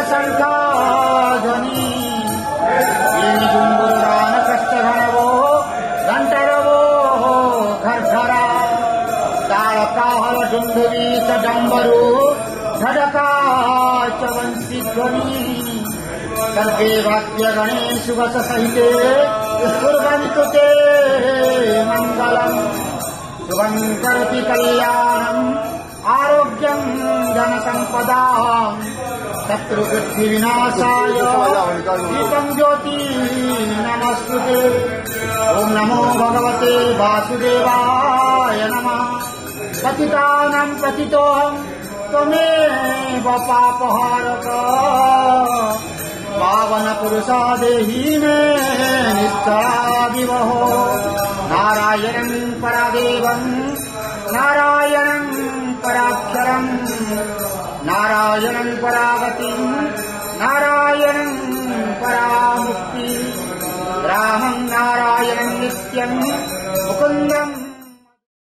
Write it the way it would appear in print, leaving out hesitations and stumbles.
शङ्खाध्वनि गुम्बुरान कष्टघनवो घण्टरवो घर्घरा तालकाहल डुण्डुरी च डम्बरू झडका च वंशीध्वनि सर्वे वाद्यगणे शुभस सहिते कुर्वन्तु ते मङ्गलम् शुभं करोति कल्याणम् आरोग्यं धनसम्पदाम् शत्रुबुद्धिविनाशाय दीपं ज्योति नमस्तुते। ॐ नमो भगवते वासुदेवाय नमः। पतितानां पतितोऽहं त्वमेव पापहारक पावनपुरुषा देहि मे निश्चलादिवहो। नारायणं परादेवं नारायणं पराक्षरम् नारायणं परागतिं नारायणं परामुक्ति रामं नारायणं नित्यं मुकुन्दं